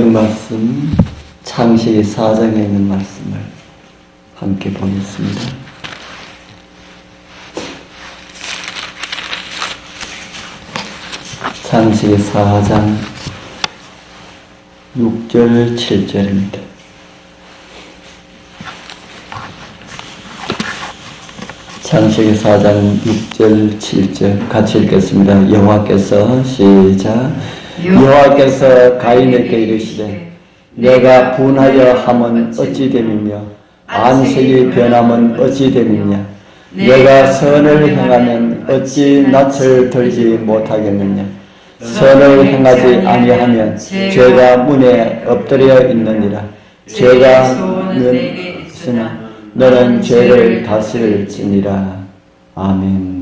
성경 말씀 창세기 4장에 있는 말씀을 함께 보겠습니다. 창세기 4장 6절 7절입니다. 창세기 4장 6절 7절 같이 읽겠습니다. 여호와께서 시작. 여호와께서 가인에게 이르시되 내가 분하여 함은 어찌 됨이며 안색이 변함은 어찌 됨이냐. 내가 선을 행하면 어찌 낯을 들지 못하겠느냐. 선을 행하지 아니하면 죄가 문에 엎드려 있느니라. 죄가 너는 있으나 너는 죄를 다스릴지니라. 아멘.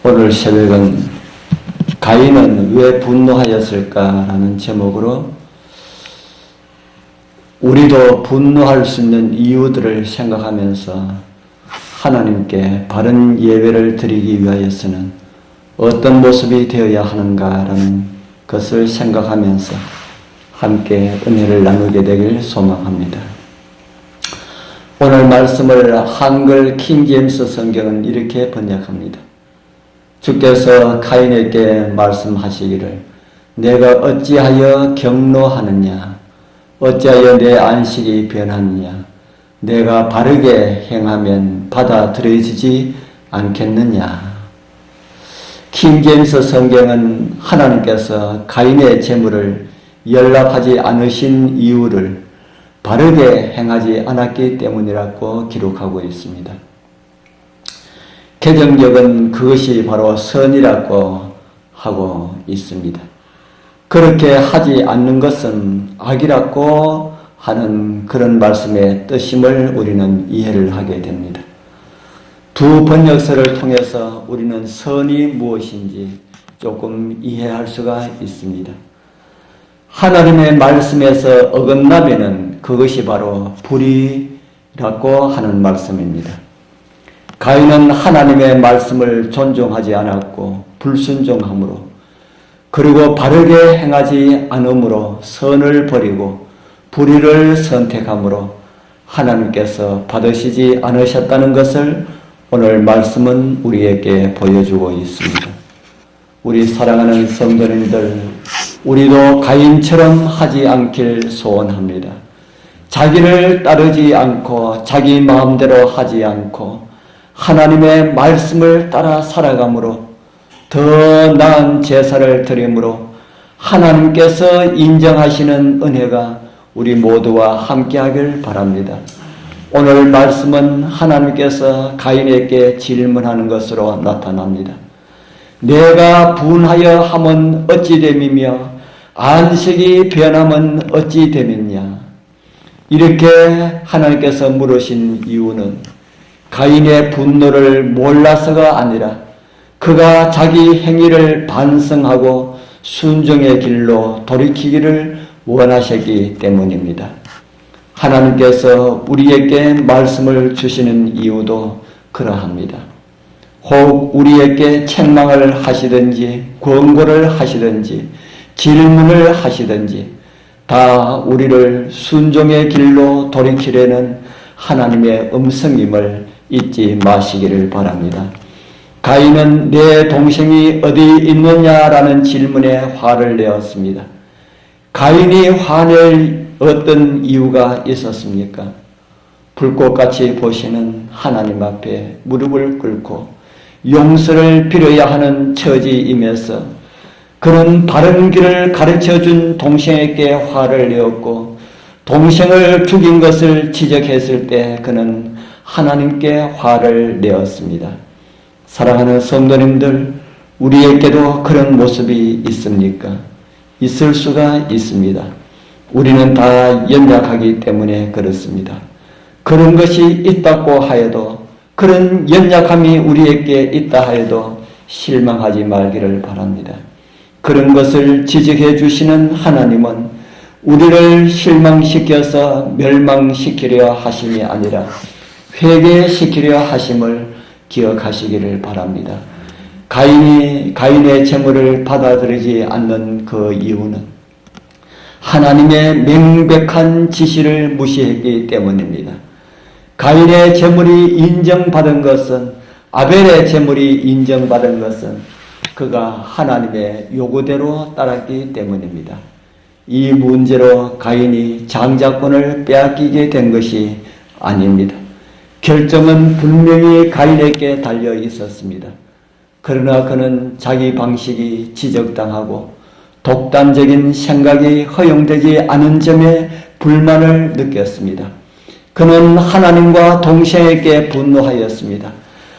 오늘 새벽은 가인은 왜 분노하였을까라는 제목으로 우리도 분노할 수 있는 이유들을 생각하면서 하나님께 바른 예배를 드리기 위하여서는 어떤 모습이 되어야 하는가라는 것을 생각하면서 함께 은혜를 나누게 되길 소망합니다. 오늘 말씀을 한글 킹제임스 성경은 이렇게 번역합니다. 주께서 가인에게 말씀하시기를 내가 어찌하여 경노하느냐. 어찌하여 내 안식이 변하느냐. 내가 바르게 행하면 받아들여지지 않겠느냐. 킹제임스 성경은 하나님께서 가인의 재물을 연락하지 않으신 이유를 바르게 행하지 않았기 때문이라고 기록하고 있습니다. 개정적은 그것이 바로 선이라고 하고 있습니다. 그렇게 하지 않는 것은 악이라고 하는 그런 말씀의 뜻임을 우리는 이해를 하게 됩니다. 두 번역서를 통해서 우리는 선이 무엇인지 조금 이해할 수가 있습니다. 하나님의 말씀에서 어긋나면은 그것이 바로 불의라고 하는 말씀입니다. 가인은 하나님의 말씀을 존중하지 않았고 불순종함으로 그리고 바르게 행하지 않음으로 선을 버리고 불의를 선택함으로 하나님께서 받으시지 않으셨다는 것을 오늘 말씀은 우리에게 보여주고 있습니다. 우리 사랑하는 성도님들, 우리도 가인처럼 하지 않길 소원합니다. 자기를 따르지 않고 자기 마음대로 하지 않고 하나님의 말씀을 따라 살아감으로 더 나은 제사를 드림으로 하나님께서 인정하시는 은혜가 우리 모두와 함께하길 바랍니다. 오늘 말씀은 하나님께서 가인에게 질문하는 것으로 나타납니다. 내가 분하여 함은 어찌 됨이며 안식이 변함은 어찌 됨이냐. 이렇게 하나님께서 물으신 이유는 가인의 분노를 몰라서가 아니라 그가 자기 행위를 반성하고 순종의 길로 돌이키기를 원하시기 때문입니다. 하나님께서 우리에게 말씀을 주시는 이유도 그러합니다. 혹 우리에게 책망을 하시든지 권고를 하시든지 질문을 하시든지 다 우리를 순종의 길로 돌이키려는 하나님의 음성임을 잊지 마시기를 바랍니다. 가인은 내 동생이 어디 있느냐라는 질문에 화를 내었습니다. 가인이 화낼 어떤 이유가 있었습니까? 불꽃같이 보시는 하나님 앞에 무릎을 꿇고 용서를 빌어야 하는 처지이면서 그는 바른 길을 가르쳐준 동생에게 화를 내었고 동생을 죽인 것을 지적했을 때 그는 하나님께 화를 내었습니다. 사랑하는 성도님들, 우리에게도 그런 모습이 있습니까? 있을 수가 있습니다. 우리는 다 연약하기 때문에 그렇습니다. 그런 것이 있다고 하여도 그런 연약함이 우리에게 있다 하여도 실망하지 말기를 바랍니다. 그런 것을 지적해 주시는 하나님은 우리를 실망시켜서 멸망시키려 하심이 아니라 회개시키려 하심을 기억하시기를 바랍니다. 가인의 제물을 받아들이지 않는 그 이유는 하나님의 명백한 지시를 무시했기 때문입니다. 가인의 제물이 인정받은 것은, 아벨의 제물이 인정받은 것은 그가 하나님의 요구대로 따랐기 때문입니다. 이 문제로 가인이 장자권을 빼앗기게 된 것이 아닙니다. 결정은 분명히 가인에게 달려 있었습니다. 그러나 그는 자기 방식이 지적당하고 독단적인 생각이 허용되지 않은 점에 불만을 느꼈습니다. 그는 하나님과 동생에게 분노하였습니다.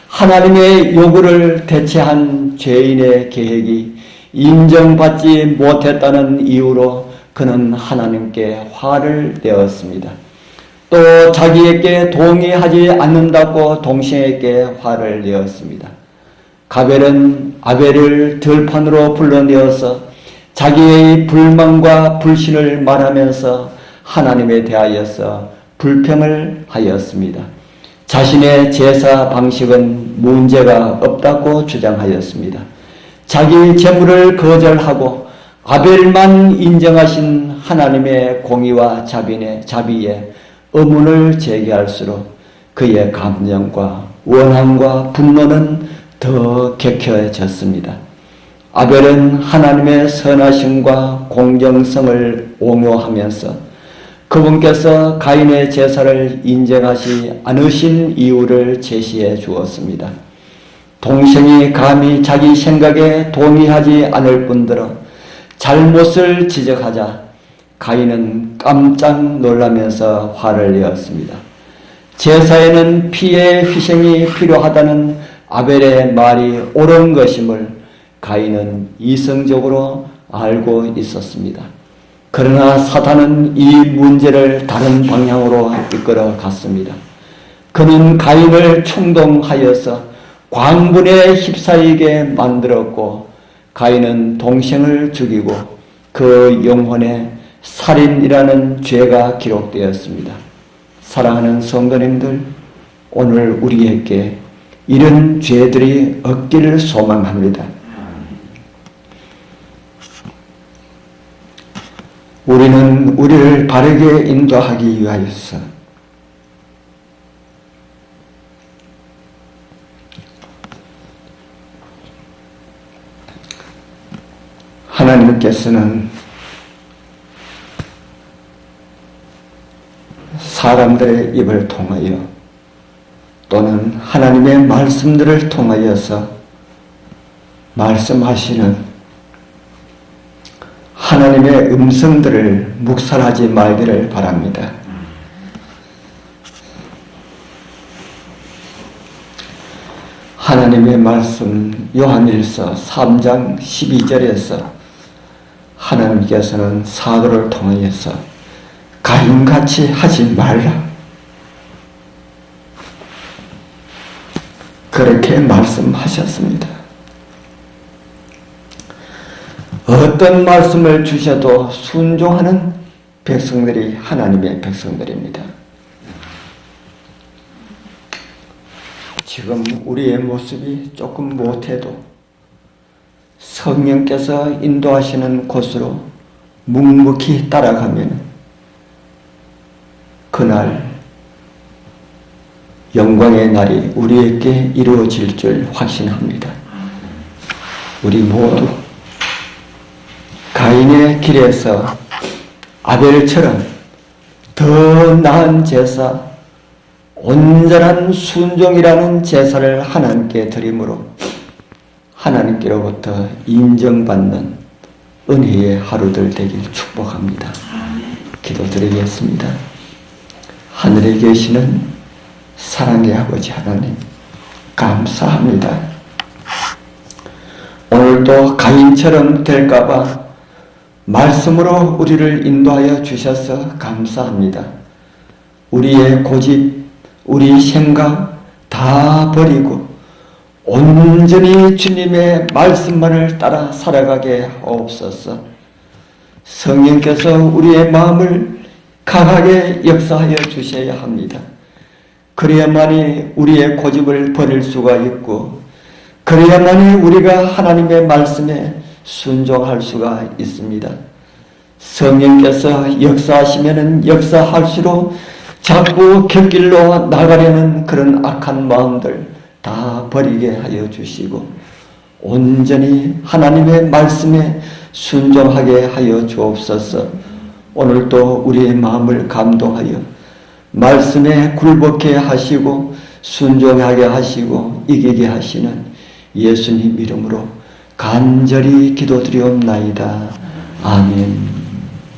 하나님의 요구를 대체한 죄인의 계획이 인정받지 못했다는 이유로 그는 하나님께 화를 내었습니다. 또 자기에게 동의하지 않는다고 동생에게 화를 내었습니다. 가벨은 아벨을 들판으로 불러내어서 자기의 불만과 불신을 말하면서 하나님에 대하여서 불평을 하였습니다. 자신의 제사 방식은 문제가 없다고 주장하였습니다. 자기 제물을 거절하고 아벨만 인정하신 하나님의 공의와 자비에 의문을 제기할수록 그의 감정과 원함과 분노는 더 격해졌습니다. 아벨은 하나님의 선하심과 공정성을 옹호하면서 그분께서 가인의 제사를 인정하지 않으신 이유를 제시해 주었습니다. 동생이 감히 자기 생각에 동의하지 않을 뿐더러 잘못을 지적하자 가인은 깜짝 놀라면서 화를 내었습니다. 제사에는 피의 희생이 필요하다는 아벨의 말이 옳은 것임을 가인은 이성적으로 알고 있었습니다. 그러나 사탄은 이 문제를 다른 방향으로 이끌어 갔습니다. 그는 가인을 충동하여서 광분에 휩싸이게 만들었고 가인은 동생을 죽이고 그 영혼에 살인이라는 죄가 기록되었습니다. 사랑하는 성도님들, 오늘 우리에게 이런 죄들이 없기를 소망합니다. 우리는 우리를 바르게 인도하기 위하여서 하나님께서는 사람들의 입을 통하여 또는 하나님의 말씀들을 통하여서 말씀하시는 하나님의 음성들을 묵살하지 말기를 바랍니다. 하나님의 말씀 요한일서 3장 12절에서 하나님께서는 사도를 통하여서 가인같이 하지 말라 그렇게 말씀하셨습니다. 어떤 말씀을 주셔도 순종하는 백성들이 하나님의 백성들입니다. 지금 우리의 모습이 조금 못해도 성령께서 인도하시는 곳으로 묵묵히 따라가면 그날 영광의 날이 우리에게 이루어질 줄 확신합니다. 우리 모두 가인의 길에서 아벨처럼 더 나은 제사, 온전한 순종이라는 제사를 하나님께 드림으로 하나님께로부터 인정받는 은혜의 하루들 되길 축복합니다. 기도드리겠습니다. 하늘에 계시는 사랑의 아버지 하나님, 감사합니다. 오늘도 가인처럼 될까봐 말씀으로 우리를 인도하여 주셔서 감사합니다. 우리의 고집, 우리 생각 다 버리고 온전히 주님의 말씀만을 따라 살아가게 하옵소서. 성령께서 우리의 마음을 강하게 역사하여 주셔야 합니다. 그래야만이 우리의 고집을 버릴 수가 있고 그래야만이 우리가 하나님의 말씀에 순종할 수가 있습니다. 성령께서 역사하시면은 역사할수록 자꾸 곁길로 나가려는 그런 악한 마음들 다 버리게 하여 주시고 온전히 하나님의 말씀에 순종하게 하여 주옵소서. 오늘도 우리의 마음을 감동하여 말씀에 굴복해 하시고 순종하게 하시고 이기게 하시는 예수님 이름으로 간절히 기도드리옵나이다. 아멘.